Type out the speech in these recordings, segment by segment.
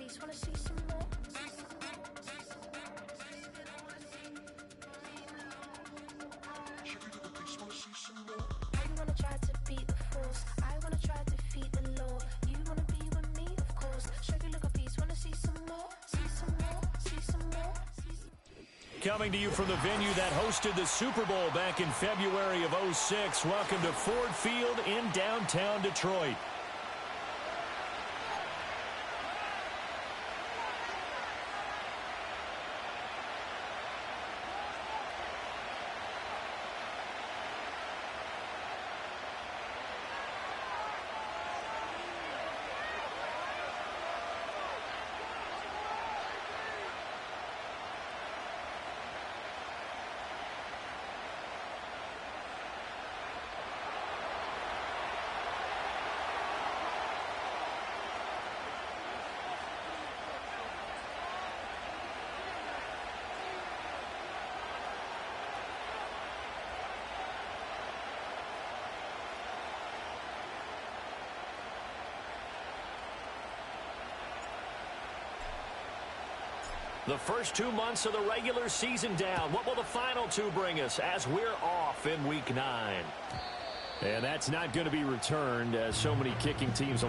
piece, wanna see some more? You wanna try to beat the force, I wanna try to defeat the law. You wanna be with me, of course. Sugar look a piece, wanna see some more? See some more, see some more, see some more. Coming to you from the venue that hosted the Super Bowl back in February of '06. Welcome to Ford Field in downtown Detroit. The first 2 months of the regular season down. What will the final two bring us as we're off in Week 9? And that's not going to be returned as so many kicking teams.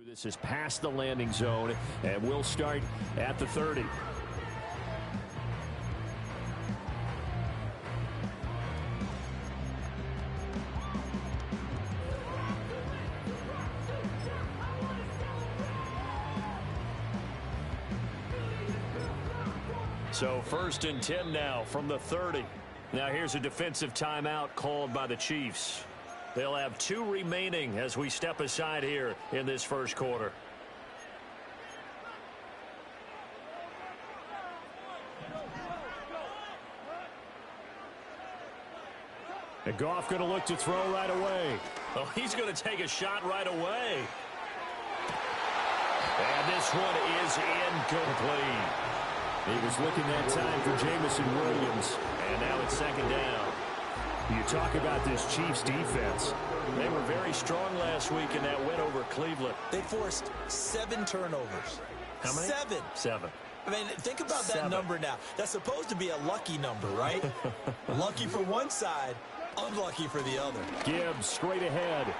This is past the landing zone, and we'll start at the 30. So 1st and 10 now from the 30. Now here's a defensive timeout called by the Chiefs. They'll have 2 remaining as we step aside here in this first quarter. And Goff going to look to throw right away. Oh, he's going to take a shot right away. And this one is incomplete. He was looking that time for Jamison Williams. And now it's 2nd down. You talk about this Chiefs defense. They were very strong last week in that win over Cleveland. They forced 7 turnovers. How many? 7. 7. I mean, think about that number now. That's supposed to be a lucky number, right? Lucky for one side, unlucky for the other. Gibbs straight ahead.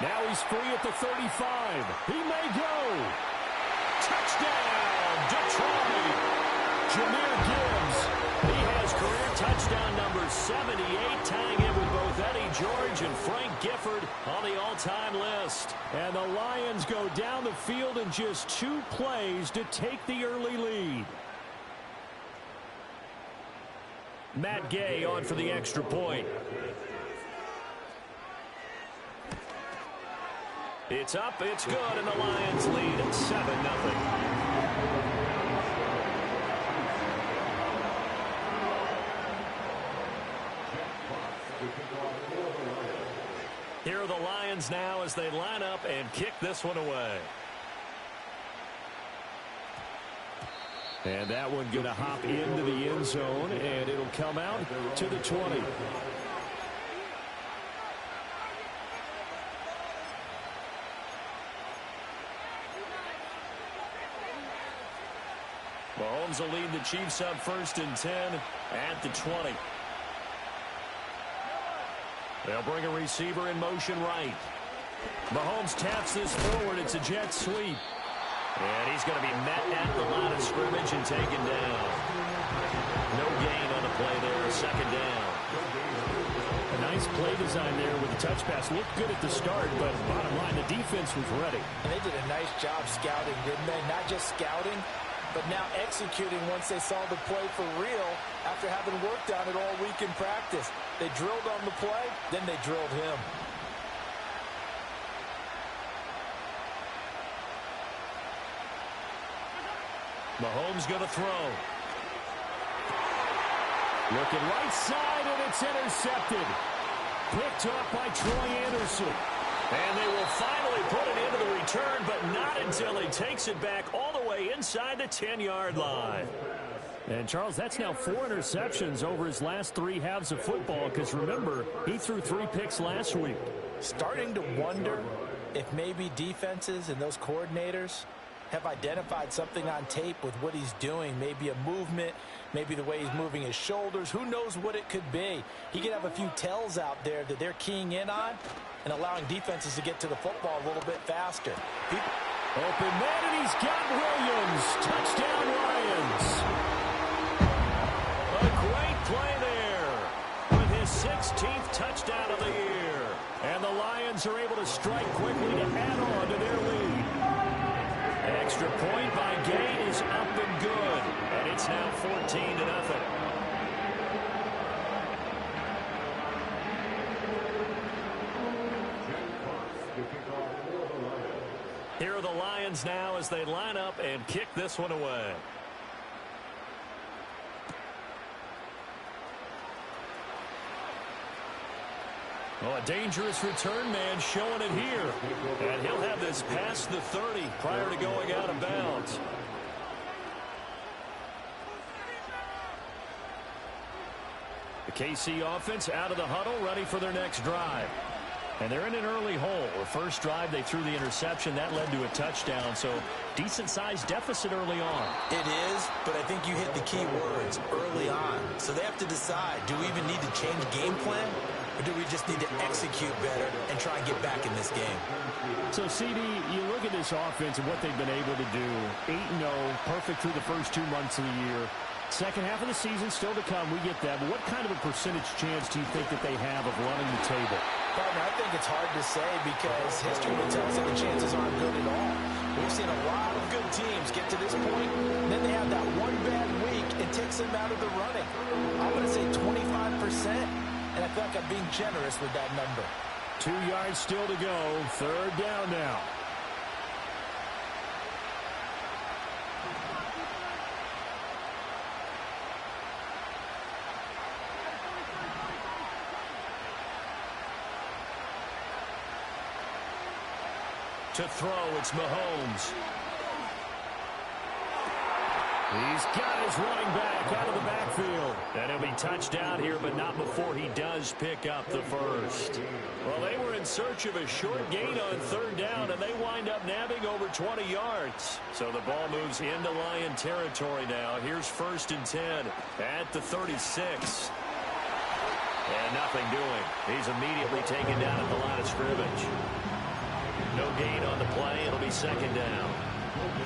Now he's free at the 35. He may go. Touchdown, Detroit. Jahmyr Gibbs. He has career touchdown number 78, tying it with both Eddie George and Frank Gifford on the all-time list. And the Lions go down the field in just 2 plays to take the early lead. Matt Gay on for the extra point. It's up, it's good, and the Lions lead at 7-0. Here are the Lions now as they line up and kick this one away. And that one going to hop into the end zone, and it'll come out to the 20. Mahomes will lead the Chiefs up 1st and 10 at the 20. They'll bring a receiver in motion right. Mahomes taps this forward. It's a jet sweep. And he's going to be met at the line of scrimmage and taken down. No gain on the play there. Second down. A nice play design there with the touch pass. Looked good at the start, but bottom line, the defense was ready. And they did a nice job scouting, didn't they? Not just scouting, but now executing once they saw the play for real after having worked on it all week in practice. They drilled on the play, then they drilled him. Mahomes going to throw. Looking right side, and it's intercepted. Picked up by Troy Anderson. And they will finally put it into the return, but not until he takes it back all the way inside the 10-yard line. And, Charles, that's now 4 interceptions over his last 3 halves of football, because, remember, he threw 3 picks last week. Starting to wonder if maybe defenses and those coordinators have identified something on tape with what he's doing. Maybe a movement, maybe the way he's moving his shoulders. Who knows what it could be? He could have a few tells out there that they're keying in on and allowing defenses to get to the football a little bit faster. Open man, and he's got Williams. Touchdown, Lions. A great play there with his 16th touchdown of the year. And the Lions are able to strike quickly to add on to their lead. Extra point by Gay is up and good. And it's now 14-0. Here are the Lions now as they line up and kick this one away. Oh, a dangerous return man showing it here. And he'll have this past the 30 prior to going out of bounds. The KC offense out of the huddle, ready for their next drive. And they're in an early hole. The first drive, they threw the interception. That led to a touchdown. So decent-sized deficit early on. It is, but I think you hit the key words, early on. So they have to decide, do we even need to change game plan? Or do we just need to execute better and try and get back in this game? So, CD, you look at this offense and what they've been able to do. 8-0, perfect through the first 2 months of the year. Second half of the season still to come. We get that. But what kind of a percentage chance do you think that they have of running the table? Partner, I think it's hard to say because history would tell us that the chances aren't good at all. We've seen a lot of good teams get to this point, and then they have that one bad week and takes them out of the running. I'm going to say 25%, and I feel like I'm being generous with that number. 2 yards still to go. Third down now. To throw, it's Mahomes. He's got his running back out of the backfield. And he'll be touched down here, but not before he does pick up the first. Well, they were in search of a short gain on third down, and they wind up nabbing over 20 yards. So the ball moves into Lion territory now. Here's 1st and 10 at the 36. And nothing doing. He's immediately taken down at the line of scrimmage. No gain on the play. It'll be second down.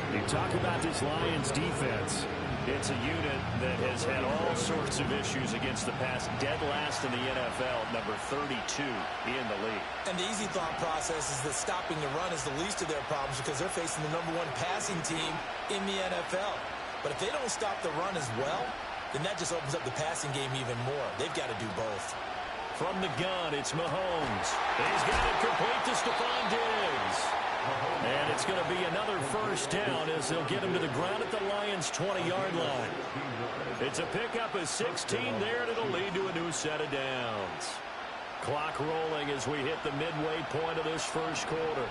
You talk about this Lions defense. It's a unit that has had all sorts of issues against the pass. Dead last in the NFL, number 32 in the league. And the easy thought process is that stopping the run is the least of their problems because they're facing the #1 passing team in the NFL. But if they don't stop the run as well, then that just opens up the passing game even more. They've got to do both. From the gun, it's Mahomes. He's got it complete to Stephon Diggs. And it's going to be another first down as they'll get him to the ground at the Lions' 20-yard line. It's a pickup of 16 there, and it'll lead to a new set of downs. Clock rolling as we hit the midway point of this first quarter.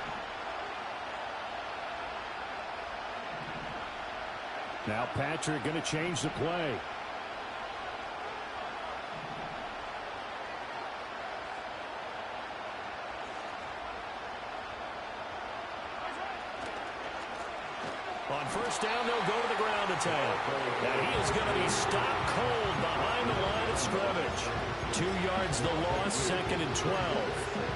Now Patrick going to change the play. On first down, they'll go to the ground attack. And he is going to be stopped cold behind the line of scrimmage. 2 yards the loss, 2nd and 12.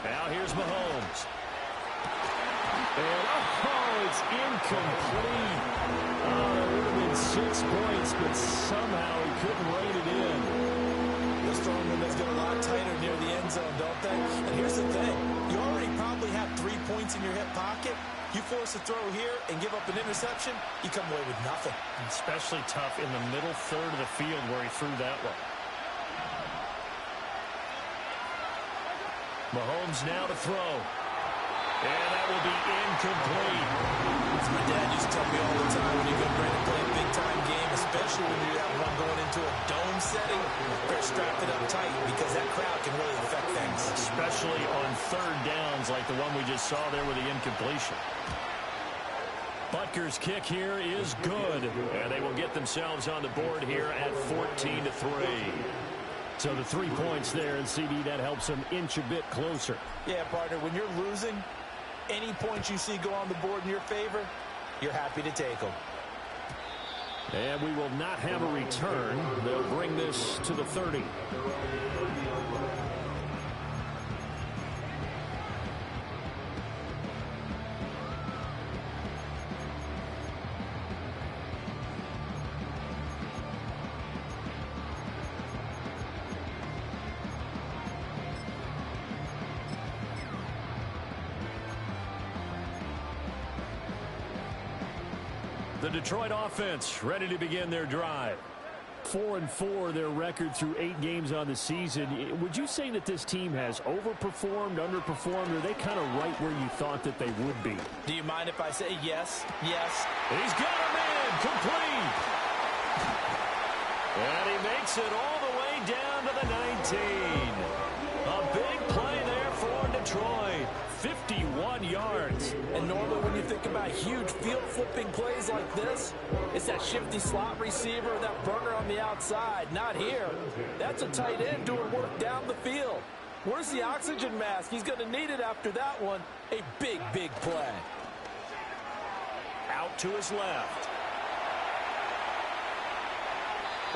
Now here's Mahomes. And, it's incomplete. That would have been 6 points, but somehow he couldn't rein it in. Those throwing windows get a lot tighter near the end zone, don't they? And here's the thing. You already probably have 3 points in your hip pocket. You force a throw here and give up an interception, you come away with nothing. Especially tough in the middle third of the field where he threw that one. Mahomes now to throw. And that will be incomplete. As my dad used to tell me all the time, when you go ready to play a big-time game, especially when you have one going into a dome setting, better strap it up tight because that crowd can really affect things. Especially on third downs like the one we just saw there with the incompletion. Butker's kick here is good. And they will get themselves on the board here at 14-3. So the 3 points there, and CD, that helps them inch a bit closer. Yeah, partner, when you're losing, any points you see go on the board in your favor, you're happy to take them. And we will not have a return. They'll bring this to the 30. The Detroit offense ready to begin their drive. 4-4 their record through 8 games on the season. Would you say that this team has overperformed, underperformed, or are they kind of right where you thought that they would be? Do you mind if I say yes? Yes. He's got him in. Complete. And he makes it all the way down to the 19. A big play there for Detroit. 51 yards. And normally when you think about huge field-flipping plays like this, it's that shifty slot receiver, that burner on the outside. Not here. That's a tight end doing work down the field. Where's the oxygen mask? He's going to need it after that one. A big, big play. Out to his left.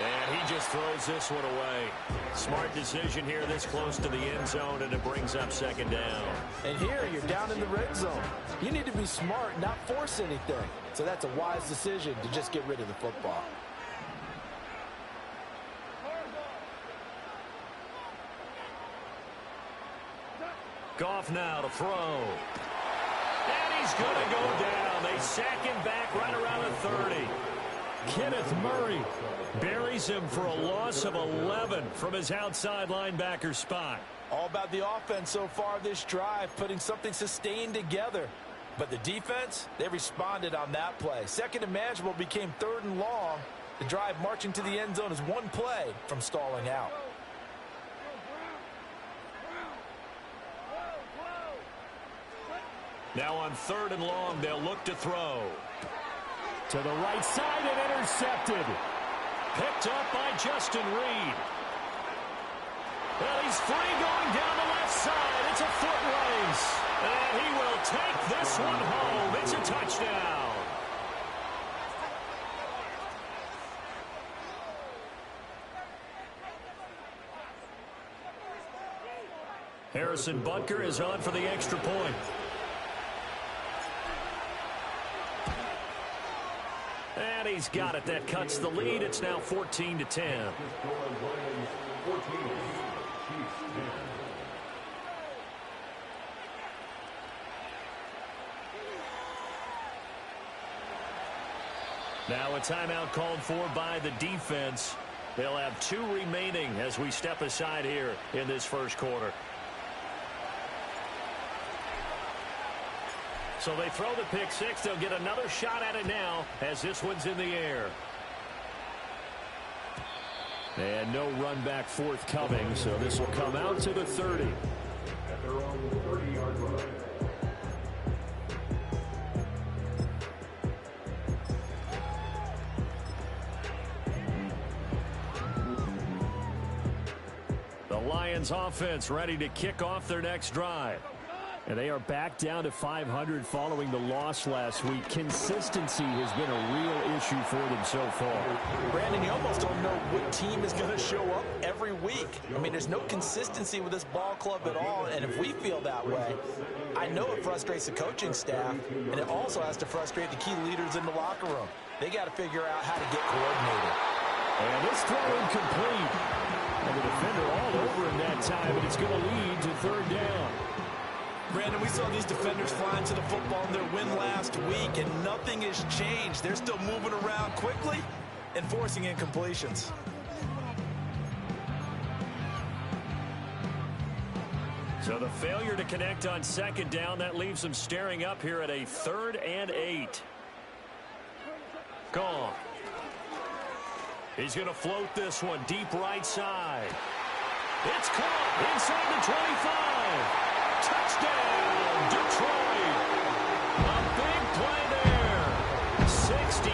And he just throws this one away. Smart decision here this close to the end zone, and it brings up 2nd down. And here you're down in the red zone. You need to be smart, not force anything. So that's a wise decision to just get rid of the football. Goff now to throw. And he's going to go down. They sack him back right around the 30. Kenneth Murray buries him for a loss of 11 from his outside linebacker spot. All about the offense so far this drive, putting something sustained together. But the defense, they responded on that play. 2nd and manageable became 3rd and long. The drive marching to the end zone is one play from stalling out. Now on 3rd and long, they'll look to throw. To the right side and intercepted. Picked up by Justin Reed. Well, he's free going down the left side. It's a foot race. And he will take this one home. It's a touchdown. Harrison Butker is on for the extra point. And he's got it. That cuts the lead. It's now 14-10. Now a timeout called for by the defense. They'll have 2 remaining as we step aside here in this first quarter. So they throw the pick six. They'll get another shot at it now as this one's in the air. And no run back forthcoming, so this will come out to the 30. At their own 30-yard line. The Lions offense ready to kick off their next drive. And they are back down to 500 following the loss last week. Consistency has been a real issue for them so far. Brandon, you almost don't know what team is going to show up every week. I mean, there's no consistency with this ball club at all, and if we feel that way, I know it frustrates the coaching staff, and it also has to frustrate the key leaders in the locker room. They got to figure out how to get coordinated. And this throw incomplete. And the defender all over him that time, and it's going to lead to third down. Brandon, we saw these defenders flying to the football in their win last week, and nothing has changed. They're still moving around quickly and forcing incompletions. So the failure to connect on second down, that leaves them staring up here at a 3rd and 8. Gone. He's going to float this one deep right side. It's caught inside the 25. Touchdown, Detroit. A big play there. 68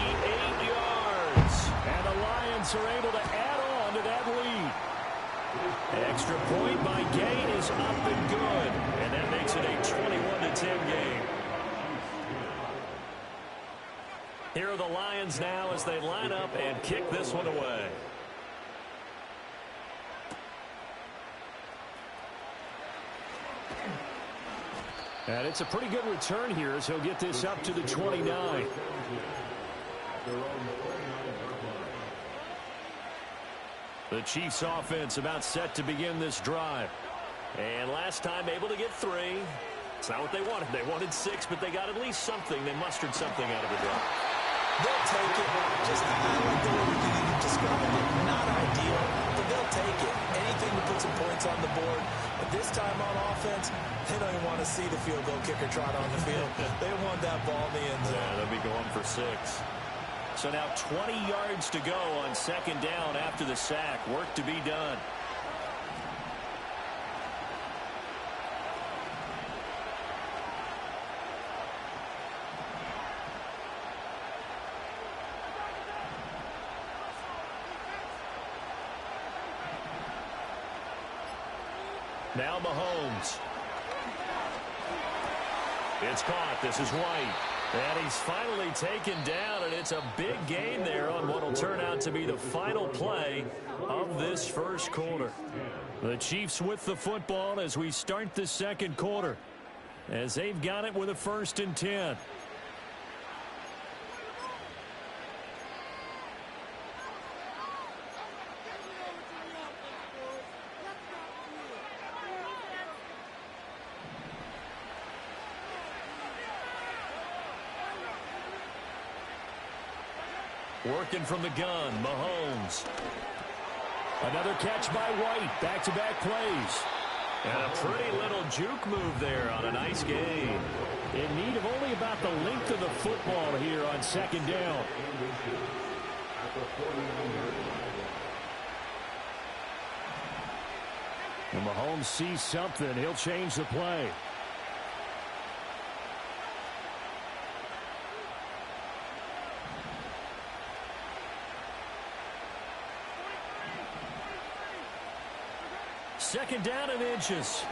yards. And the Lions are able to add on to that lead. Extra point by Gain is up and good. And that makes it a 21-10 game. Here are the Lions now as they line up and kick this one away. And it's a pretty good return here as he'll get this up to the 29. The Chiefs offense about set to begin this drive. And last time able to get 3. It's not what they wanted. They wanted 6, but they got at least something. They mustered something out of the drive. They'll take it. Just I like the way you described it. Not ideal, but they'll take it. Anything to put some points on the board. But this time on offense, they don't even want to see the field goal kicker trot on the field. They want that ball in the end zone. Yeah, they'll be going for 6. So now 20 yards to go on second down after the sack. Work to be done. Now Mahomes. It's caught. This is White. And he's finally taken down, and it's a big gain there on what will turn out to be the final play of this first quarter. The Chiefs with the football as we start the second quarter, as they've got it with a 1st and 10. Working from the gun, Mahomes. Another catch by White. Back-to-back plays. And a pretty little juke move there on a nice gain. In need of only about the length of the football here on second down. And Mahomes sees something. He'll change the play. Second down and inches.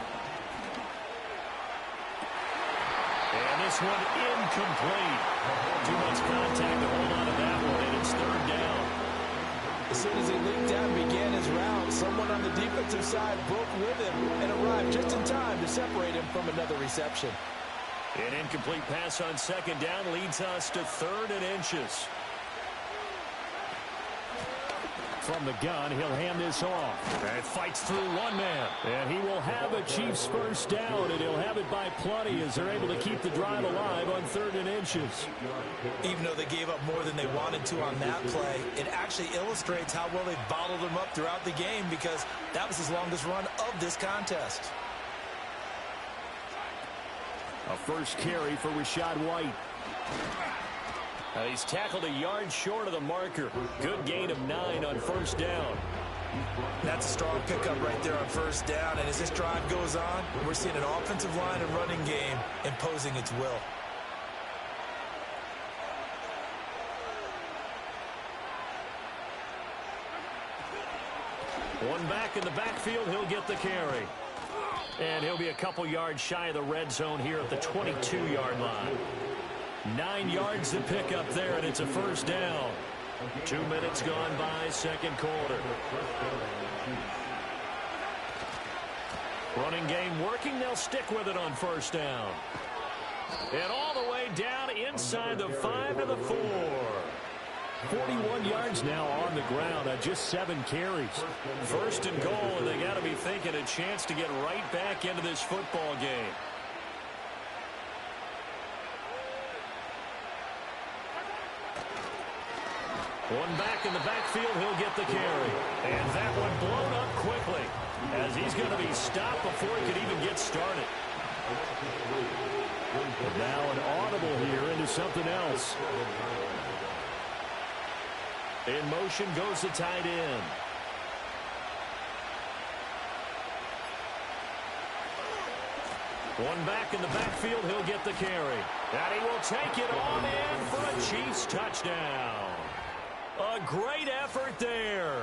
And this one incomplete. Too much contact to hold on to that one, and it's 3rd down. As soon as he leaped out and began his route, someone on the defensive side broke with him and arrived just in time to separate him from another reception. An incomplete pass on second down leads us to 3rd and inches. From the gun, he'll hand this off. And fights through one man. And he will have a Chiefs first down, and he'll have it by plenty as they're able to keep the drive alive on 3rd and inches. Even though they gave up more than they wanted to on that play, it actually illustrates how well they bottled them up throughout the game, because that was his longest run of this contest. A first carry for Rachaad White. He's tackled a yard short of the marker. Good gain of 9 on first down. That's a strong pickup right there on first down. And as this drive goes on, we're seeing an offensive line and running game imposing its will. One back in the backfield, he'll get the carry. And he'll be a couple yards shy of the red zone here at the 22-yard line. 9 yards to pick up there, and it's a first down. 2 minutes gone by, second quarter. Running game working, they'll stick with it on first down. And all the way down inside the 5 to the 4. 41 yards now on the ground on just 7 carries. First and goal, and they got to be thinking a chance to get right back into this football game. One back in the backfield, he'll get the carry. And that one blown up quickly as he's going to be stopped before he could even get started. Now an audible here into something else. In motion goes the tight end. One back in the backfield, he'll get the carry. And he will take it on in for a Chiefs touchdown. A great effort there.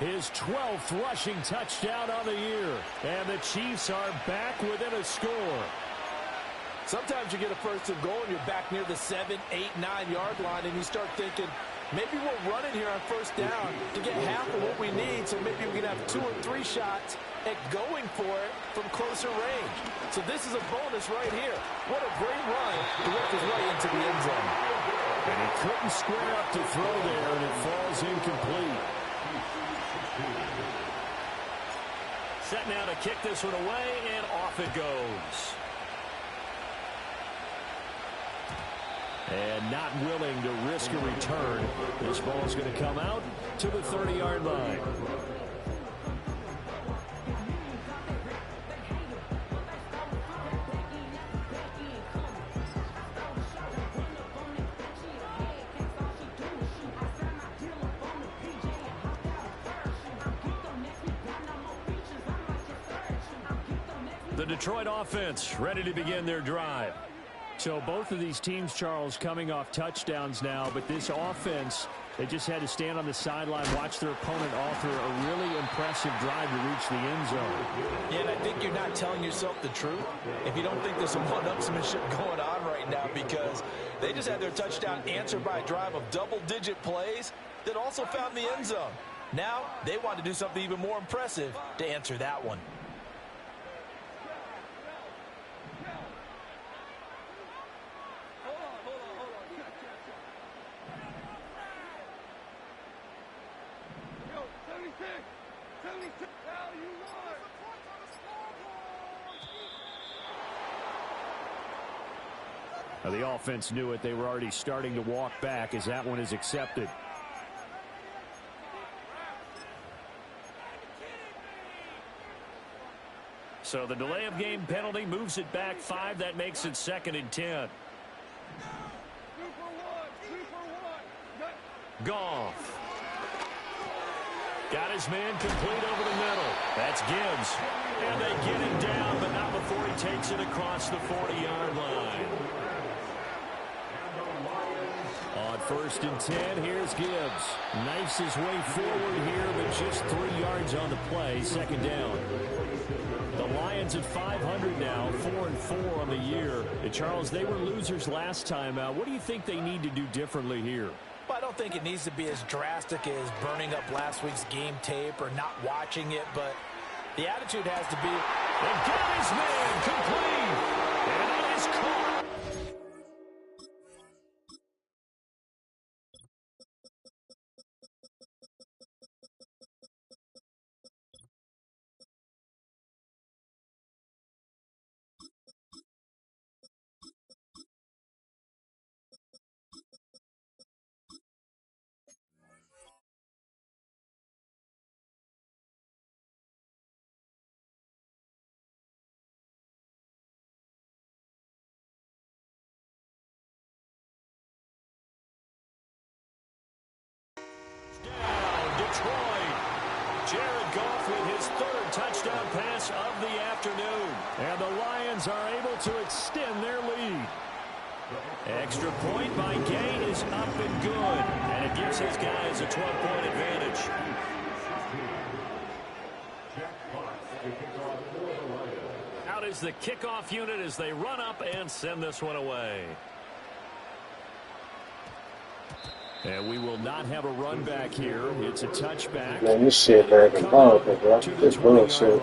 His 12th rushing touchdown on the year. And the Chiefs are back within a score. Sometimes you get a first and goal and you're back near the 7, 8, 9-yard line, and you start thinking, maybe we'll run it here on first down to get half of what we need, so maybe we can have 2 or 3 shots at going for it from closer range. So this is a bonus right here. What a great run to work his way into the end zone. And he couldn't square up to throw there, and it falls incomplete. Set now to kick this one away, and off it goes. And not willing to risk a return. This ball is going to come out to the 30-yard line. The Detroit offense ready to begin their drive. So both of these teams, Charles, coming off touchdowns now, but this offense, they just had to stand on the sideline, watch their opponent author a really impressive drive to reach the end zone. Yeah, and I think you're not telling yourself the truth if you don't think there's some one-upsmanship going on right now, because they just had their touchdown answered by a drive of double-digit plays that also found the end zone. Now they want to do something even more impressive to answer that one. Now, the offense knew it. They were already starting to walk back as that one is accepted. So the delay of game penalty moves it back 5. That makes it 2nd and 10. Goff. Got his man complete over the middle. That's Gibbs. And they get him down, but not before he takes it across the 40-yard line. On 1st and 10, here's Gibbs. Knifes his way forward here, but just 3 yards on the play. 2nd down. The Lions at 500 now, 4-4 on the year. And Charles, they were losers last time out. What do you think they need to do differently here? Well, I don't think it needs to be as drastic as burning up last week's game tape or not watching it, but the attitude has to be, And got his man complete. And it is caught. Detroit. Jared Goff with his third touchdown pass of the afternoon. And the Lions are able to extend their lead. Extra point by Gay is up and good. And it gives his guys a 12-point advantage. Out is the kickoff unit as they run up and send this one away. And we will not have a run back here. It's a touchback. Man, this shit lagging horrible, bro. This bullshit.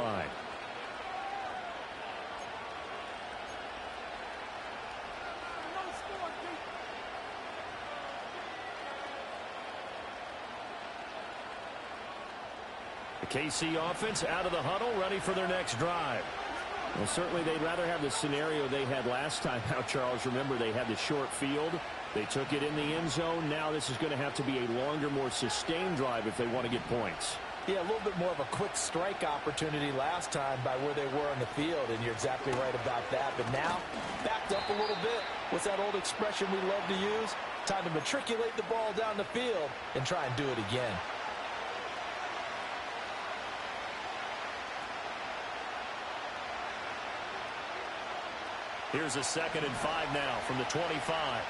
The KC offense out of the huddle, ready for their next drive. Well, certainly they'd rather have the scenario they had last time out, Charles. Remember, they had the short field. They took it in the end zone. Now this is going to have to be a longer, more sustained drive if they want to get points. Yeah, a little bit more of a quick strike opportunity last time by where they were on the field, and you're exactly right about that. But now, backed up a little bit. What's that old expression we love to use? Time to matriculate the ball down the field and try and do it again. Here's a 2nd and 5 now from the 25.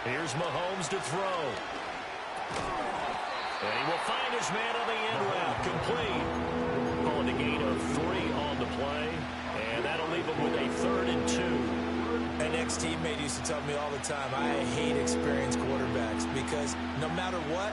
Here's Mahomes to throw. And he will find his man on the end route. Complete. Calling a gain of 3 on the play. And that'll leave him with a 3rd and 2. An ex-teammate used to tell me all the time, I hate experienced quarterbacks because no matter what,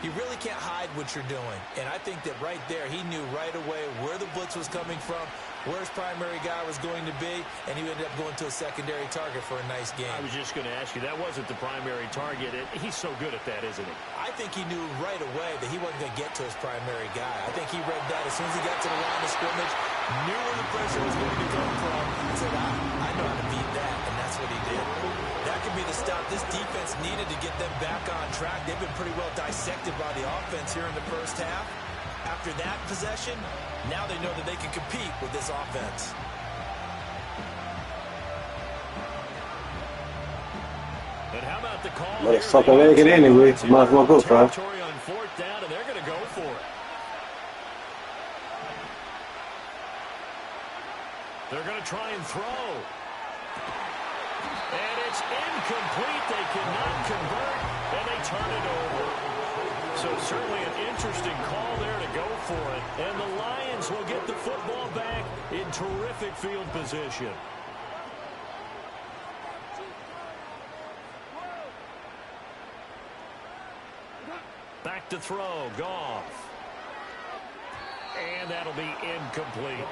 you really can't hide what you're doing. And I think that right there, he knew right away where the blitz was coming from, where his primary guy was going to be, and he ended up going to a secondary target for a nice game. I was just going to ask you, that wasn't the primary target. He's so good at that, isn't he? I think he knew right away that he wasn't going to get to his primary guy. I think he read that as soon as he got to the line of scrimmage, knew where the pressure was going to come from, and said, I know how to beat that, and that's what he did. That could be the stop this defense needed to get them back on track. They've been pretty well dissected by the offense here in the first half. After that possession, now they know that they can compete with this offense. And how about the call? Motherfucker, leg it anyway. Might as well go, bro. Territory on 4th down, and they're going to go for it. They're going to try and throw. And it's incomplete. They cannot convert, and they turn it over. So certainly an interesting call there to go for it. And the Lions will get the football back in terrific field position. Back to throw, Goff. And that'll be incomplete.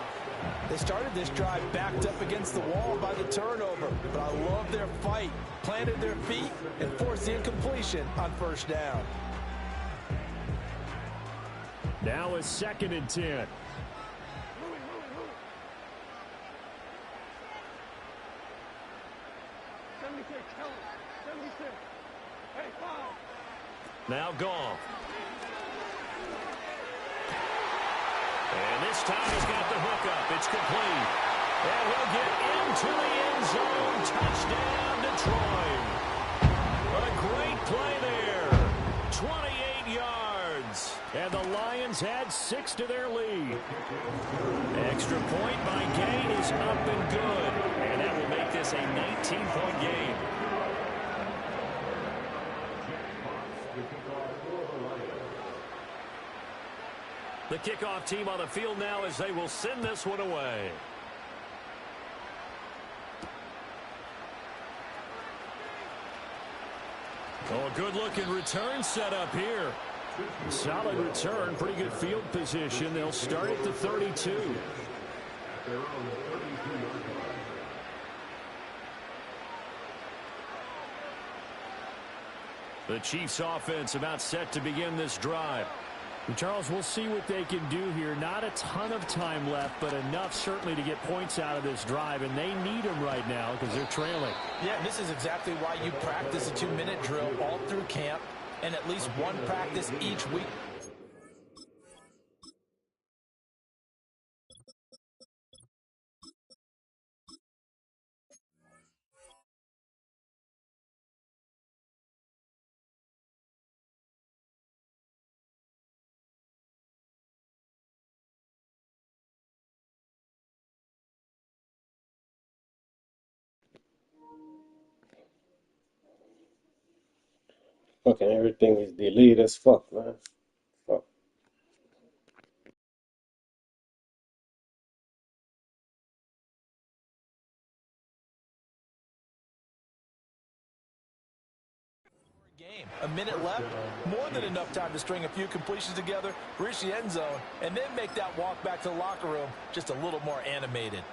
They started this drive backed up against the wall by the turnover, but I love their fight. Planted their feet and forced the incompletion on 1st down. Now a 2nd and 10. Now Goff. And this time he's got the hook up. It's complete. And he'll get into the end zone. Touchdown, Detroit. A great play there. 28 yards. And the Lions add 6 to their lead. Extra point by Gay is up and good. And that will make this a 19-point game. The kickoff team on the field now as they will send this one away. Oh, a good-looking return set up here. Solid return, pretty good field position. They'll start at the 32. The Chiefs offense about set to begin this drive. And Charles, we'll see what they can do here. Not a ton of time left, but enough certainly to get points out of this drive, and they need them right now because they're trailing. Yeah, this is exactly why you practice a 2-minute drill all through camp and at least one practice each week. Fucking everything is deleted as fuck, man. Fuck. Game. A minute left, more than enough time to string a few completions together, reach the end zone, and then make that walk back to the locker room just a little more animated.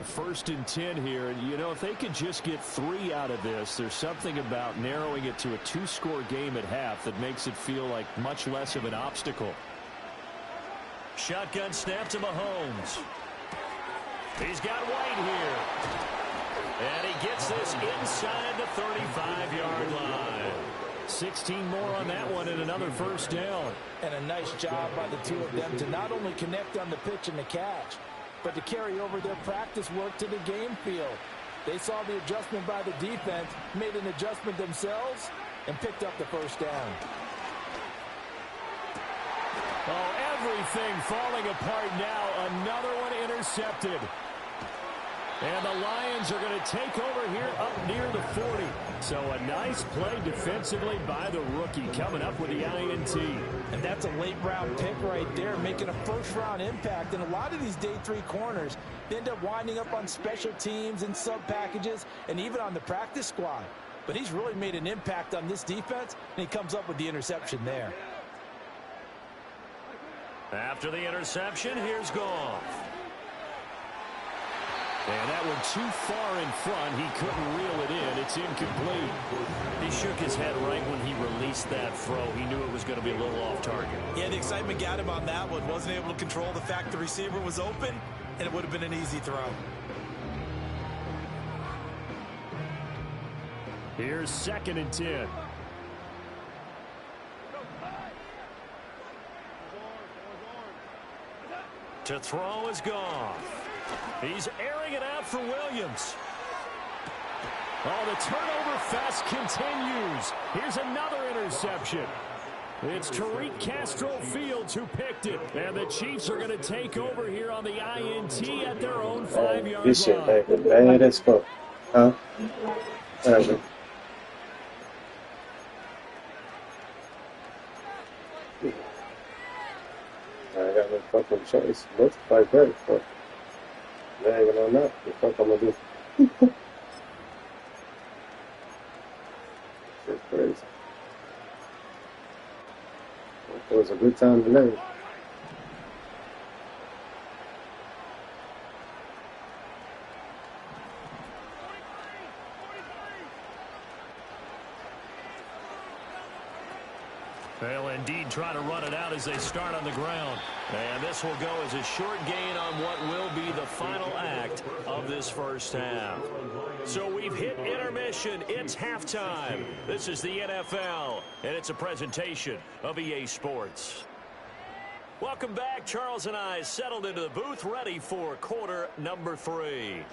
First and 10 here, and you know, if they could just get 3 out of this, there's something about narrowing it to a 2-score game at half that makes it feel like much less of an obstacle. Shotgun snap to Mahomes. He's got White here. And he gets this inside the 35-yard line. 16 more on that one and another first down. And a nice job by the two of them to not only connect on the pitch and the catch, but to carry over their practice work to the game field. They saw the adjustment by the defense, made an adjustment themselves, and picked up the first down. Oh, everything falling apart now. Another one intercepted. And the Lions are going to take over here up near the 40. So a nice play defensively by the rookie, coming up with the INT. And that's a late-round pick right there, making a first-round impact. And a lot of these day 3 corners, they end up winding up on special teams and sub-packages and even on the practice squad. But he's really made an impact on this defense, and he comes up with the interception there. After the interception, here's Goff. And that one too far in front. He couldn't reel it in. It's incomplete. He shook his head right when he released that throw. He knew it was going to be a little off target. Yeah, the excitement got him on that one. Wasn't able to control the fact the receiver was open, and it would have been an easy throw. Here's 2nd and 10. To throw is Goff. He's airing it out for Williams. Oh, the turnover fest continues. Here's another interception. It's Tariq Castro Fields who picked it. And the Chiefs are going to take over here on the INT at their own 5-yard This shit line. like bad as fuck. Huh? Alright. I got no fucking choice. Let's fight better. Fuck. Not even on that. The fuck I'm gonna do? Shit's crazy. It was a good time to learn. They'll indeed try to run it out as they start on the ground. And this will go as a short gain on what will be the final act of this first half. So we've hit intermission. It's halftime. This is the NFL, and it's a presentation of EA Sports. Welcome back. Charles and I settled into the booth, ready for quarter number 3.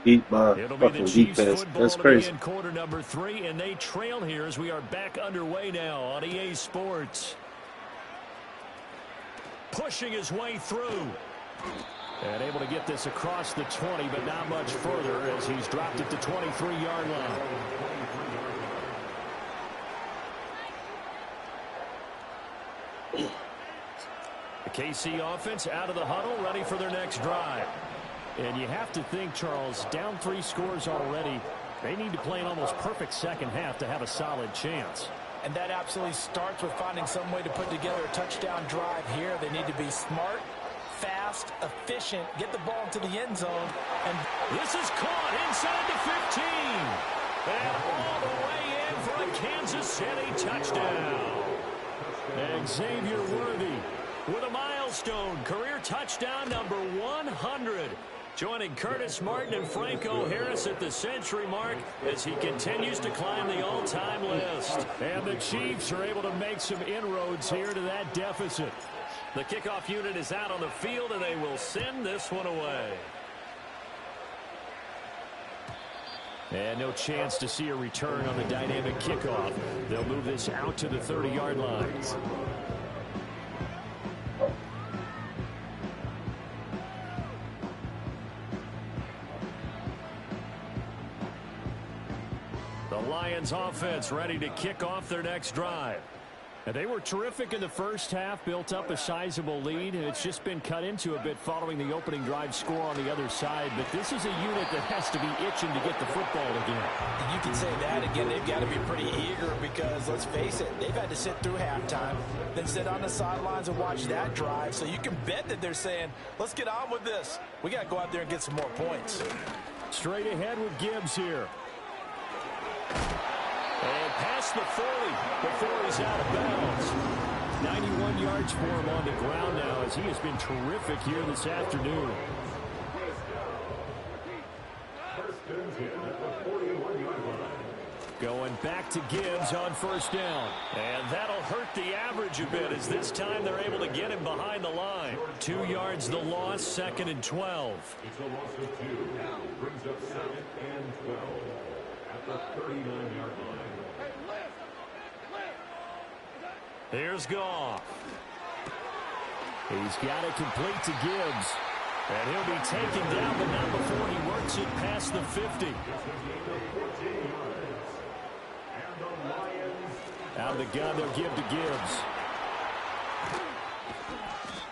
Beat by It'll be the fucking Chiefs defense. football That's to crazy. begin quarter number 3, and they trail here as we are back underway now on EA Sports. Pushing his way through. And able to get this across the 20, but not much further as he's dropped at the 23-yard line. The KC offense out of the huddle, ready for their next drive. And you have to think, Charles, down 3 scores already. They need to play an almost perfect second half to have a solid chance. And that absolutely starts with finding some way to put together a touchdown drive here. They need to be smart, fast, efficient, get the ball into the end zone. And this is caught inside the 15. And all the way in for a Kansas City touchdown. And Xavier Worthy with a milestone career touchdown number 100. Joining Curtis Martin and Franco Harris at the century mark as he continues to climb the all-time list. And the Chiefs are able to make some inroads here to that deficit. The kickoff unit is out on the field, and they will send this one away. And no chance to see a return on the dynamic kickoff. They'll move this out to the 30-yard line. The Lions offense ready to kick off their next drive. And they were terrific in the first half, built up a sizable lead, and it's just been cut into a bit following the opening drive score on the other side. But this is a unit that has to be itching to get the football again. You can say that again. They've got to be pretty eager because, let's face it, they've had to sit through halftime, then sit on the sidelines and watch that drive. So you can bet that they're saying, let's get on with this. We got to go out there and get some more points. Straight ahead with Gibbs here. And past the 40 before he's out of bounds. 91 yards for him on the ground now as he has been terrific here this afternoon. Going back to Gibbs on first down. And that'll hurt the average a bit as this time they're able to get him behind the line. 2 yards the loss, 2nd and 12. It's a loss of 2. Brings up 2nd and 12 at the 39-yard line. Here's Goff. He's got it complete to Gibbs. And he'll be taken down, but not before he works it past the 50. Out of the gun, they'll give to Gibbs.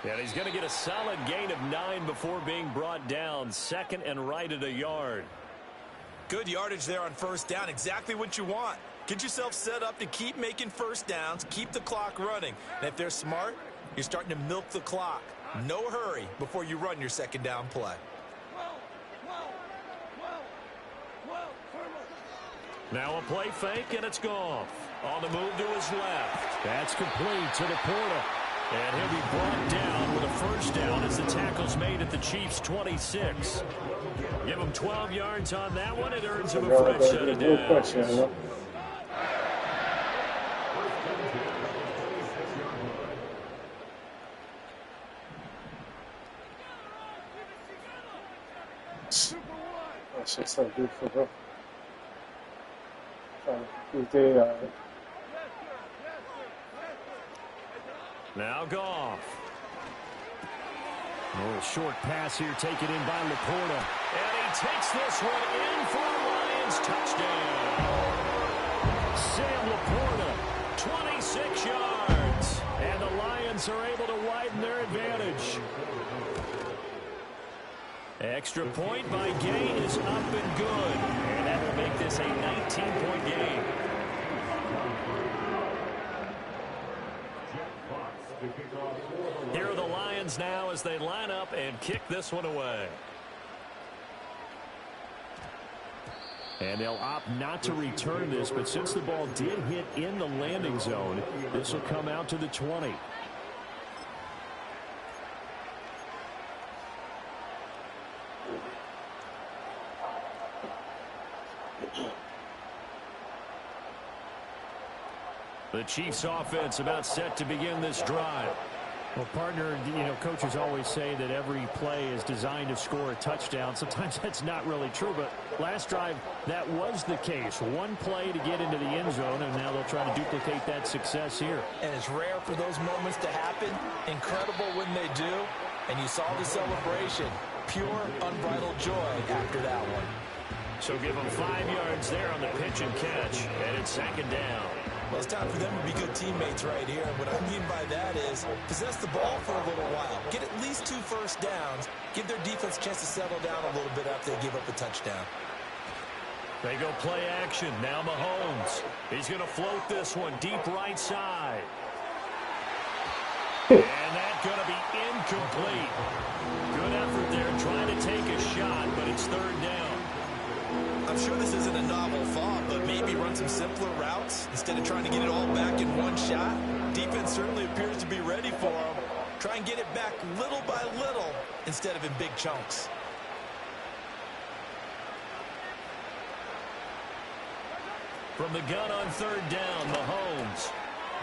And he's going to get a solid gain of 9 before being brought down. 2nd and right at a yard. Good yardage there on first down. Exactly what you want. Get yourself set up to keep making first downs, keep the clock running. And if they're smart, you're starting to milk the clock. No hurry before you run your second down play. Now a play fake, and it's Goff. On the move to his left. That's complete to the Porta. And he'll be brought down with a first down as the tackle's made at the Chiefs' 26. Give him 12 yards on that one. It earns him a fresh set of downs. That's just so good for her. Now Goff. A little short pass here taken in by Laporta. And he takes this one in for a Lions touchdown. Sam Laporta, 26 yards. And the Lions are able to widen their advantage. Extra point by Gain is up and good. And that will make this a 19-point game. Here are the Lions now as they line up and kick this one away. And they'll opt not to return this, but since the ball did hit in the landing zone, this will come out to the 20. The Chiefs offense about set to begin this drive. Well, partner, coaches always say that every play is designed to score a touchdown. Sometimes that's not really true, but last drive, that was the case. One play to get into the end zone, and now they'll try to duplicate that success here. And it's rare for those moments to happen. Incredible when they do. And you saw the celebration. Pure, unbridled joy after that one. So give them 5 yards there on the pitch and catch, and it's 2nd down. Well, it's time for them to be good teammates right here. And what I mean by that is possess the ball for a little while. Get at least 2 first downs. Give their defense a chance to settle down a little bit after they give up a touchdown. They go play action. Now Mahomes. He's going to float this one deep right side. And that's going to be incomplete. Good effort there trying to take a shot, but it's 3rd down. I'm sure this isn't a novel thought, but maybe run some simpler routes instead of trying to get it all back in one shot. Defense certainly appears to be ready for them. Try and get it back little by little instead of in big chunks. From the gun on 3rd down, Mahomes.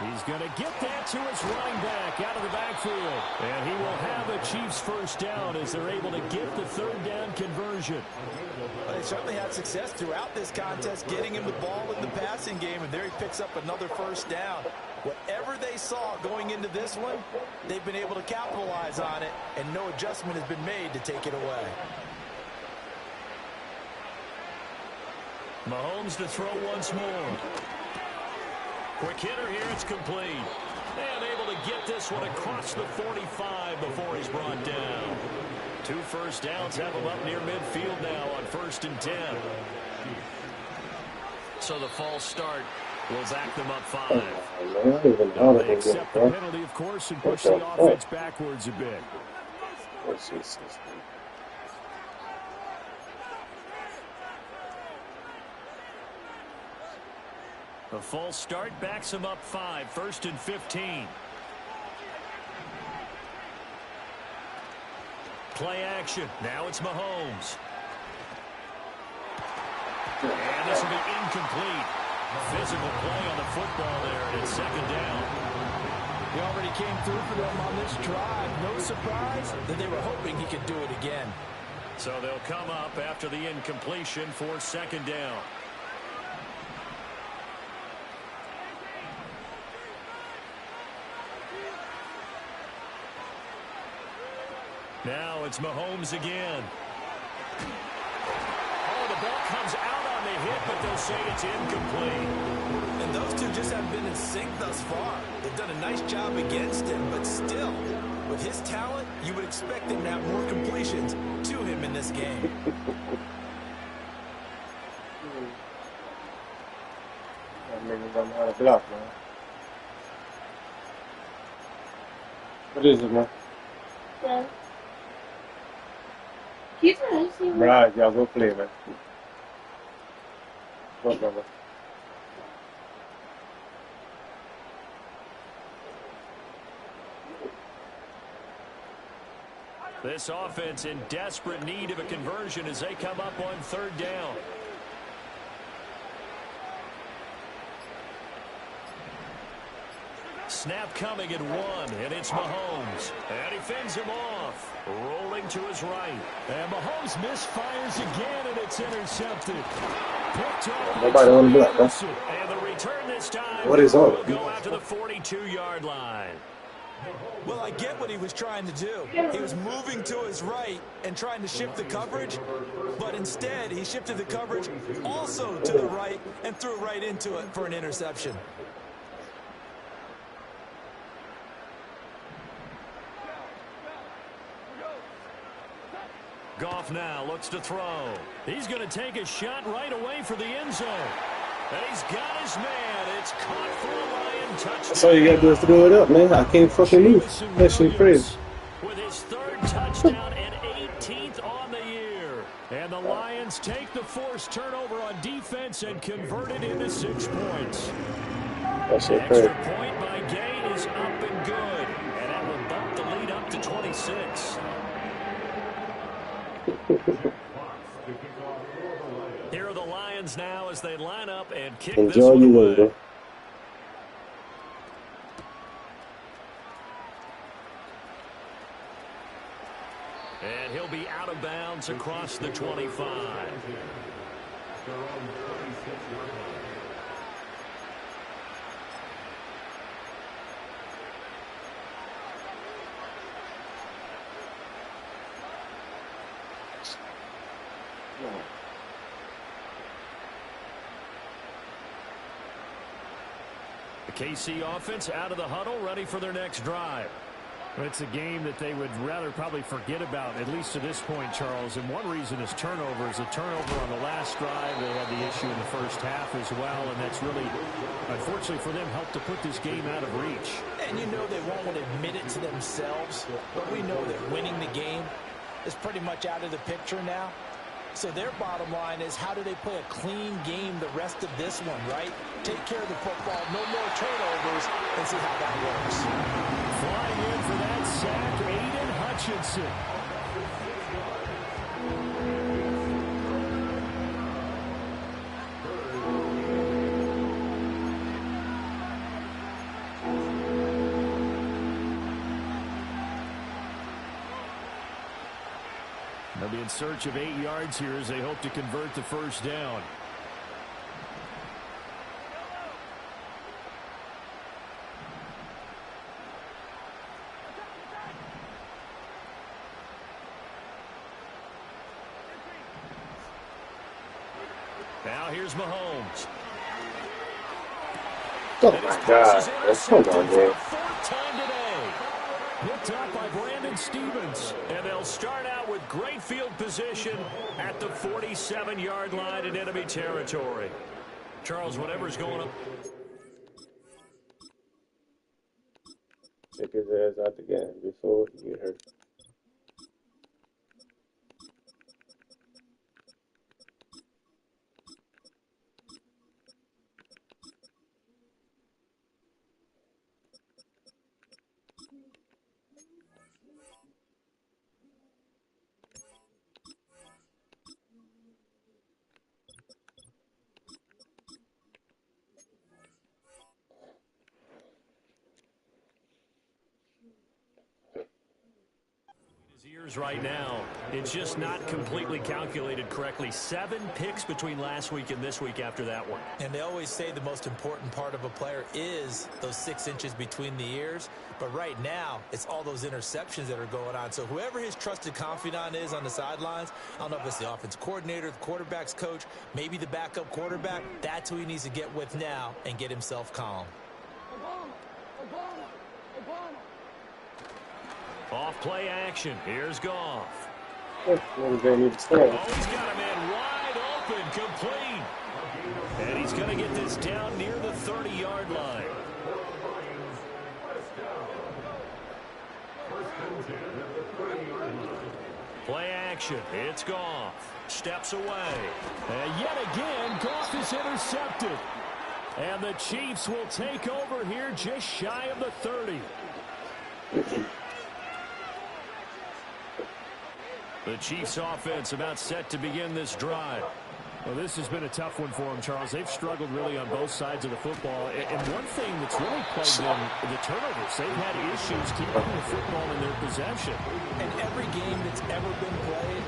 He's going to get that to his running back out of the backfield. And he will have a Chiefs first down as they're able to get the third down conversion. Well, they certainly had success throughout this contest getting him the ball in the passing game, and there he picks up another first down. Whatever they saw going into this one, they've been able to capitalize on it, and no adjustment has been made to take it away. Mahomes to throw once more. Quick hitter here, it's complete. And able to get this one across the 45 before he's brought down. 2 first downs have him up near midfield now on 1st and 10. So the false start will back them up 5. They accept the penalty, of course, and push the offense backwards a bit. A false start backs him up 5, 1st and 15. Play action. Now it's Mahomes. And this will be incomplete. Physical play on the football there, and it's 2nd down. He already came through for them on this drive. No surprise that they were hoping he could do it again. So they'll come up after the incompletion for 2nd down. Now it's Mahomes again. Oh, the ball comes out on the hit, but they'll say it's incomplete. And those two just haven't been in sync thus far. They've done a nice job against him, but still, with his talent, you would expect him to have more completions to him in this game. What is it, man? Yeah. Right, y'all go play, man. Go, brother. This offense in desperate need of a conversion as they come up on 3rd down. Snap coming at 1, and it's Mahomes. And he fends him off. Rolling to his right. And Mahomes misfires again, and it's intercepted. Picked up. Nobody on the block, huh? And the return this time What is on? will go out to the 42-yard line. Well, I get what he was trying to do. He was moving to his right and trying to shift the coverage, but instead he shifted the coverage also to the right and threw right into it for an interception. Goff now looks to throw. He's going to take a shot right away for the end zone. And he's got his man. It's caught for a Lion touchdown. That's all you gotta do is throw it up, man. I can't fucking move. That's some crazy. With his 3rd touchdown and 18th on the year. And the Lions take the forced turnover on defense and convert it into 6 points. That's so Extra crazy. point by Gain is up and good. And that will bump the lead up to 26. Here are the Lions now as they line up and kick this Enjoy one your away. window. And he'll be out of bounds across the 25. The KC offense out of the huddle, ready for their next drive. It's a game that they would rather probably forget about, at least to this point, Charles. And one reason is turnovers. A turnover on the last drive. They had the issue in the first half as well, and that's really, unfortunately for them, helped to put this game out of reach. And you know they won't want to admit it to themselves, but we know that winning the game is pretty much out of the picture now. So their bottom line is, how do they play a clean game the rest of this one, right? Take care of the football, no more turnovers, and see how that works. Flying in for that sack, Aiden Hutchinson. They'll be in search of 8 yards here as they hope to convert the first down. Now here's Mahomes. Oh my God. Come on, man. Fourth time today. Picked up by Brandon Stevens. And they'll start out with great field position at the 47-yard line in enemy territory. Charles, whatever's going on. Take his ass out the game before he get hurt. Ears right now. It's just not completely calculated correctly. 7 picks between last week and this week after that one. And they always say the most important part of a player is those 6 inches between the ears. But right now, it's all those interceptions that are going on. So whoever his trusted confidant is on the sidelines, I don't know if it's the offense coordinator, the quarterback's coach, maybe the backup quarterback, that's who he needs to get with now and get himself calm. Off play action. Here's Goff. Oh, he's got a man wide open, complete. And he's going to get this down near the 30-yard line. Play action. It's Goff. Steps away. And yet again, Goff is intercepted. And the Chiefs will take over here just shy of the 30. The Chiefs offense about set to begin this drive. Well, this has been a tough one for them, Charles. They've struggled really on both sides of the football. And one thing that's really plagued them, the turnovers. They've had issues keeping the football in their possession. And every game that's ever been played,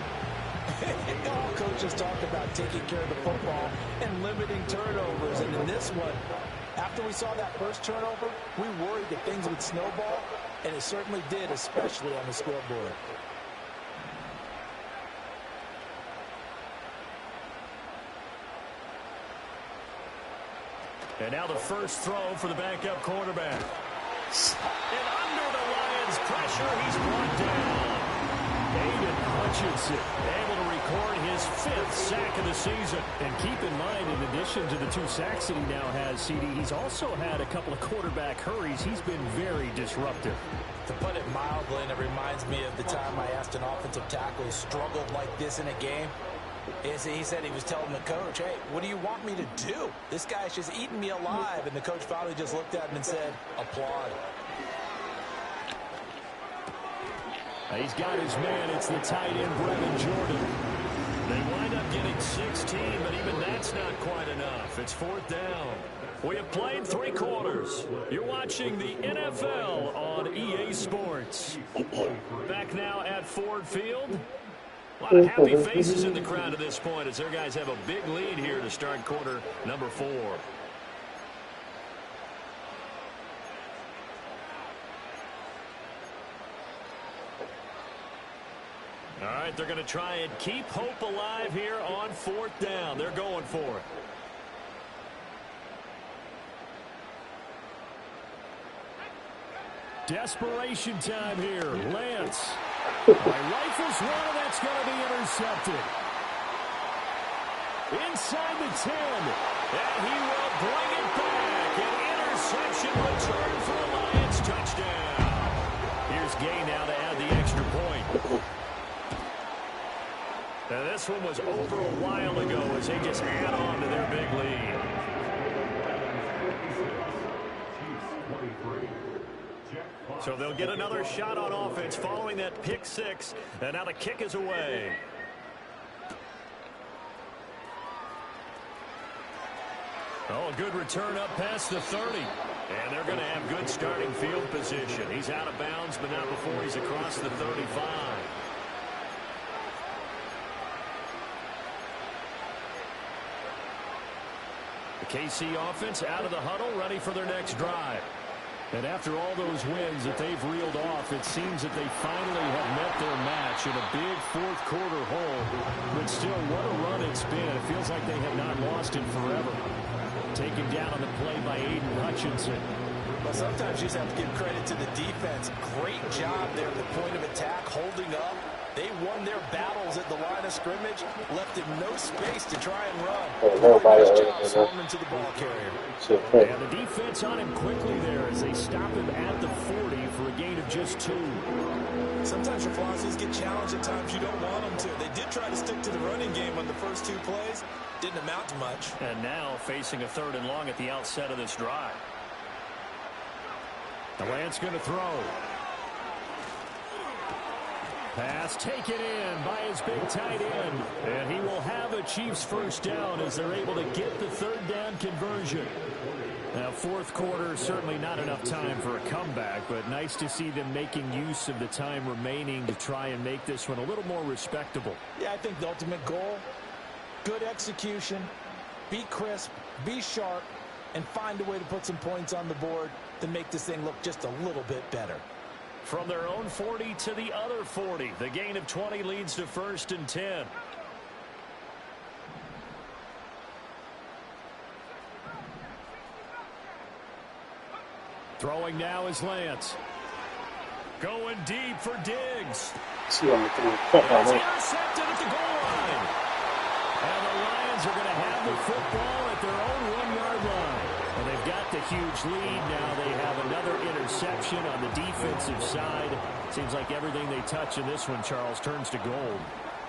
all coaches talk about taking care of the football and limiting turnovers. And in this one, after we saw that first turnover, we worried that things would snowball, and it certainly did, especially on the scoreboard. And now the first throw for the backup quarterback. And under the Lions' pressure, he's brought down. Aiden Hutchinson able to record his 5th sack of the season. And keep in mind, in addition to the 2 sacks that he now has, CD, he's also had a couple of quarterback hurries. He's been very disruptive. To put it mildly, and it reminds me of the time I asked an offensive tackle who struggled like this in a game. He said he was telling the coach, hey, what do you want me to do? This guy's just eating me alive. And the coach finally just looked at him and said, applaud. He's got his man. It's the tight end, Brevin Jordan. They wind up getting 16, but even that's not quite enough. It's 4th down. We have played 3 quarters. You're watching the NFL on EA Sports. Back now at Ford Field. A lot of happy faces in the crowd at this point as their guys have a big lead here to start quarter number 4. All right, they're going to try and keep hope alive here on 4th down. They're going for it. Desperation time here. Lance. Rifles one, that's going to be intercepted. Inside the 10. And he will bring it back. An interception return for the Lions. Touchdown. Here's Gay now to add the extra point. Now this one was over a while ago as they just add on to their big lead. So they'll get another shot on offense following that pick 6. And now the kick is away. Oh, a good return up past the 30. And they're going to have good starting field position. He's out of bounds, but not before he's across the 35. KC offense out of the huddle, ready for their next drive. And after all those wins that they've reeled off, it seems that they finally have met their match in a big fourth-quarter hole. But still, what a run it's been. It feels like they have not lost in forever. Taken down on the play by Aiden Hutchinson. Well, sometimes you just have to give credit to the defense. Great job there at the point of attack, holding up. They won their battles at the line of scrimmage, left him no space to try and run. Nice job holding him to the ball carrier. And the defense on him quickly there as they stop him at the 40 for a gain of just 2. Sometimes your philosophies get challenged at times you don't want them to. They did try to stick to the running game on the first 2 plays. Didn't amount to much. And now facing a 3rd and long at the outset of this drive. The Lance going to throw. Pass taken in by his big tight end. And he will have a Chiefs first down as they're able to get the 3rd down conversion. Now, fourth quarter, certainly not enough time for a comeback, but nice to see them making use of the time remaining to try and make this one a little more respectable. Yeah, I think the ultimate goal, good execution, be crisp, be sharp, and find a way to put some points on the board to make this thing look just a little bit better. From their own 40 to the other 40. The gain of 20 leads to 1st and 10. Throwing now is Lance. Going deep for Diggs. It's intercepted at the goal line. And the Lions are going to have the football at their own 1-yard line. And they've got the huge lead. Now they have another interception on the defensive side. Seems like everything they touch in this one, Charles, turns to gold.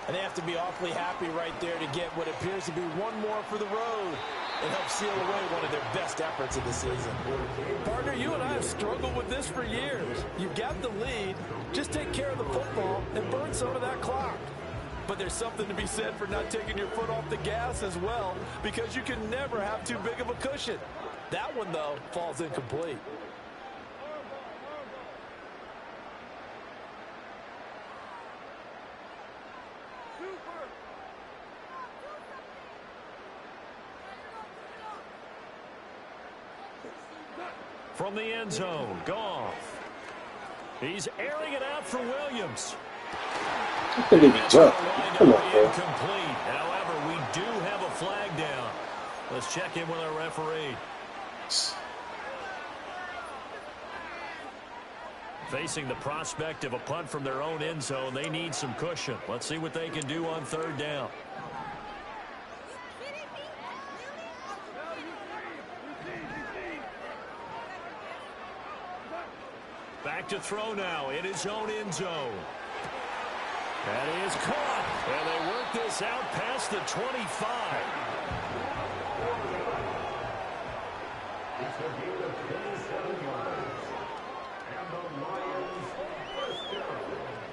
And they have to be awfully happy right there to get what appears to be one more for the road. It helps seal away one of their best efforts of the season. Partner, you and I have struggled with this for years. You've got the lead. Just take care of the football and burn some of that clock. But there's something to be said for not taking your foot off the gas as well, because you can never have too big of a cushion. That one, though, falls incomplete. From the end zone, Goff. He's airing it out for Williams. Incomplete. However, we do have a flag down. Let's check in with our referee. Facing the prospect of a punt from their own end zone, they need some cushion. Let's see what they can do on 3rd down. Back to throw now in his own end zone. That is caught. And they work this out past the 25.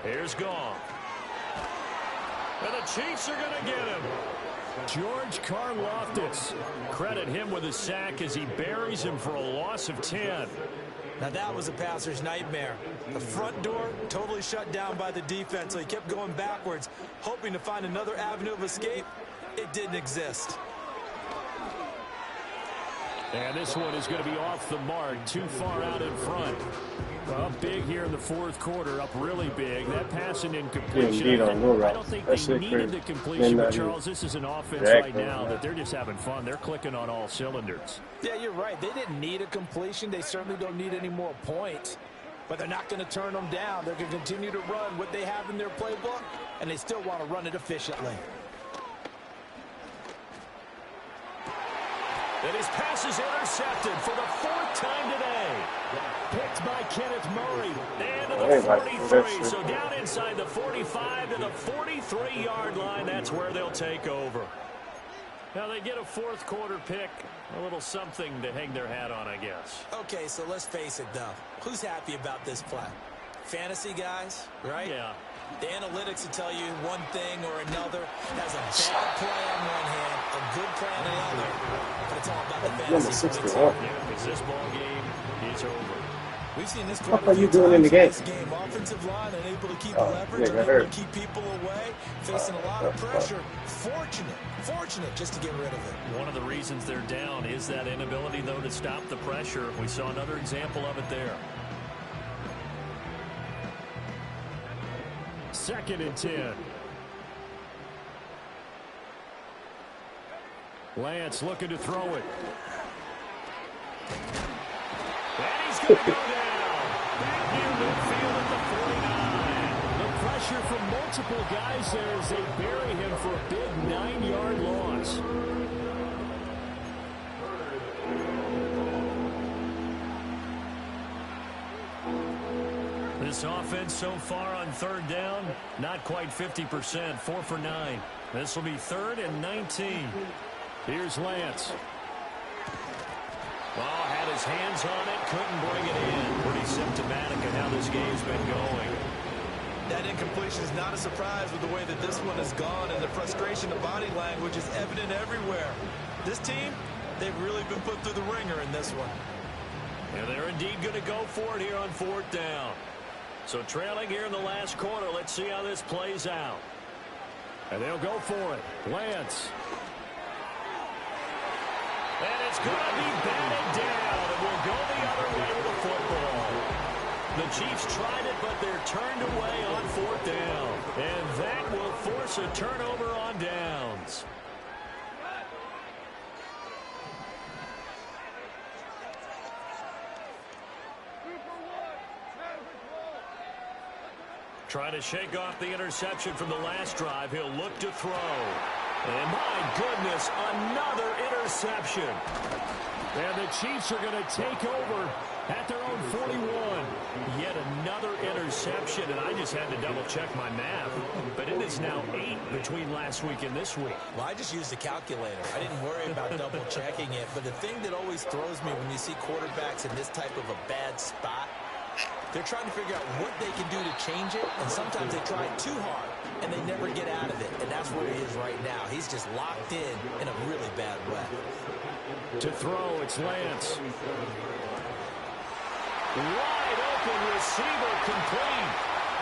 Here's Goff. And the Chiefs are going to get him. George Karlaftis. Credit him with a sack as he buries him for a loss of 10. Now that was a passer's nightmare. The front door totally shut down by the defense, so he kept going backwards, hoping to find another avenue of escape. It didn't exist. And this one is going to be off the mark, too far out in front. Up big here in the fourth quarter, up really big. That pass and incompletion. I don't think they needed the completion, but Charles, this is an offense right now that they're just having fun. They're clicking on all cylinders. Yeah, you're right. They didn't need a completion. They certainly don't need any more points. But they're not going to turn them down. They're going to continue to run what they have in their playbook, and they still want to run it efficiently. And his pass is intercepted for the 4th time today. Picked by Kenneth Murray. And to the 43. So down inside the 45 to the 43-yard line. That's where they'll take over. Now they get a fourth quarter pick. A little something to hang their hat on, I guess. Okay, so let's face it, though. Who's happy about this play? Fantasy guys, right? Yeah. The analytics will tell you one thing or another. Has a bad play on one hand, a good play on the other. But it's all about the fantasy points. Yeah, because this ball game is over. We've seen this What quite the a fuck are few you doing in the times in game? this game. Offensive line unable to keep Oh, leverage, nigga unable to hurt. keep people away, facing a lot of pressure. Fortunate just to get rid of it. One of the reasons they're down is that inability, though, to stop the pressure. We saw another example of it there. 2nd and 10. Lance looking to throw it. And he's going to go down. Back near midfield at the 49. The pressure from multiple guys there as they bury him for a big 9-yard loss. This offense so far on 3rd down, not quite 50%, 4 for 9. This will be 3rd and 19. Here's Lance. Oh, had his hands on it, couldn't bring it in. Pretty symptomatic of how this game's been going. That incompletion is not a surprise with the way that this one has gone, and the frustration of body language is evident everywhere. This team, they've really been put through the ringer in this one. And they're indeed going to go for it here on 4th down. So trailing here in the last quarter, let's see how this plays out. And they'll go for it. Lance. And it's going to be batted down, and we'll go the other way with the football. The Chiefs tried it, but they're turned away on 4th down. And that will force a turnover on downs. Trying to shake off the interception from the last drive. He'll look to throw. And my goodness, another interception. And the Chiefs are going to take over at their own 41. Yet another interception, and I just had to double-check my math. But it is now 8 between last week and this week. Well, I just used a calculator. I didn't worry about double-checking it. But the thing that always throws me when you see quarterbacks in this type of a bad spot, they're trying to figure out what they can do to change it, and sometimes they try too hard, and they never get out of it. And that's where he is right now. He's just locked in a really bad way. To throw, it's Lance. Wide open receiver complete.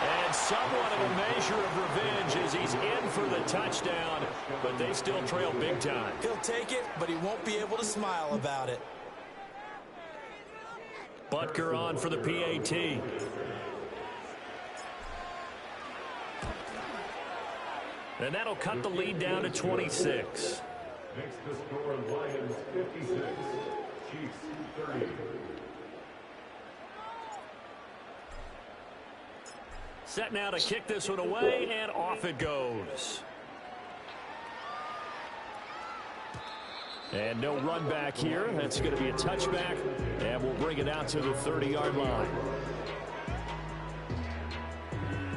And somewhat of a measure of revenge as he's in for the touchdown, but they still trail big time. He'll take it, but he won't be able to smile about it. Butker on for the PAT. And that'll cut the lead down to 26. Makes the score Lions 56, Chiefs 30. Set now to kick this one away, and off it goes. And no run back here. That's going to be a touchback, and we'll bring it out to the 30-yard line.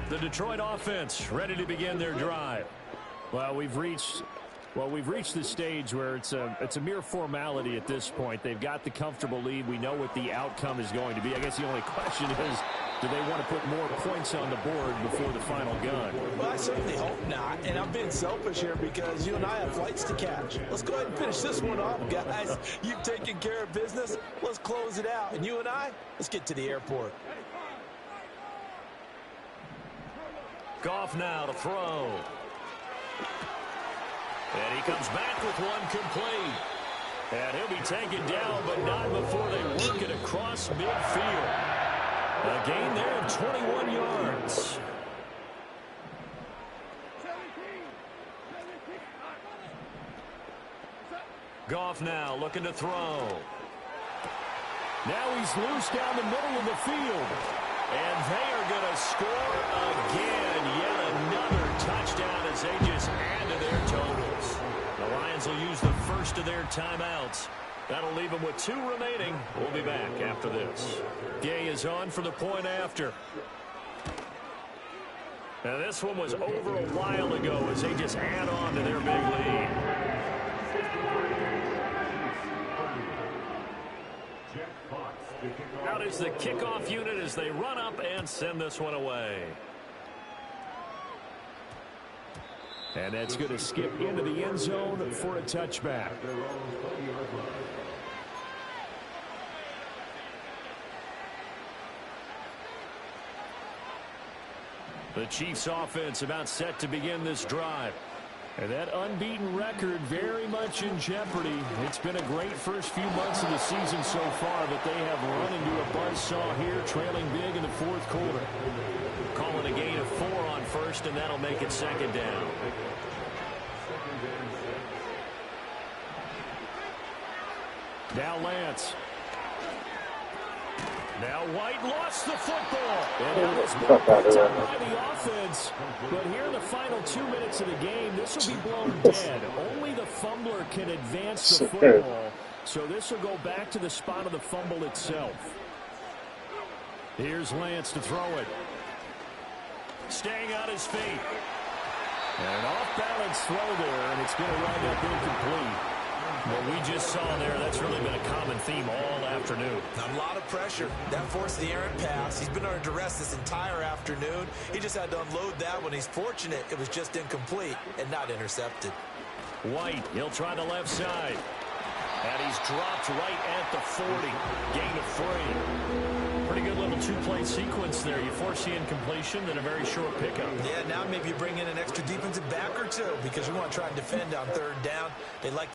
The Detroit offense ready to begin their drive. Well, we've reached the stage where it's a mere formality at this point. They've got the comfortable lead. We know what the outcome is going to be. I guess the only question is, do they want to put more points on the board before the final gun? Well, I certainly hope not. And I'm being selfish here because you and I have flights to catch. Let's go ahead and finish this one off, guys. You've taken care of business. Let's close it out. And you and I, let's get to the airport. Goff now to throw. And he comes back with one complete. And he'll be taken down, but not before they work it across midfield. A gain there of 21 yards. Goff now looking to throw. Now he's loose down the middle of the field. And they are going to score again. Yet another touchdown as they just add to their totals. The Lions will use the first of their timeouts. That'll leave them with 2 remaining. We'll be back after this. Gay is on for the point after. Now this one was over a while ago as they just add on to their big lead. Out is the kickoff unit as they run up and send this one away. And that's going to skip into the end zone for a touchback. The Chiefs offense about set to begin this drive. And that unbeaten record very much in jeopardy. It's been a great first few months of the season so far, but they have run into a buzzsaw here, trailing big in the fourth quarter. Calling a gain of 4 on first, and that'll make it second down. Now Lance. Now White lost the football. And now it's been picked up by the offense. But here in the final 2 minutes of the game, this will be blown dead. Only the fumbler can advance the football. So this will go back to the spot of the fumble itself. Here's Lance to throw it. Staying on his feet. And an off-balance throw there, and it's going to wind up incomplete. What we just saw there, that's really been a common theme all afternoon. A lot of pressure. That forced the errant pass. He's been under duress this entire afternoon. He just had to unload that one. He's fortunate it was just incomplete and not intercepted. White, he'll try the left side. And he's dropped right at the 40. Gain of 3. Pretty good little two-play sequence there. You force the incompletion, then a very short pickup. Yeah, now maybe you bring in an extra defensive back or two because you want to try and defend on third down. They like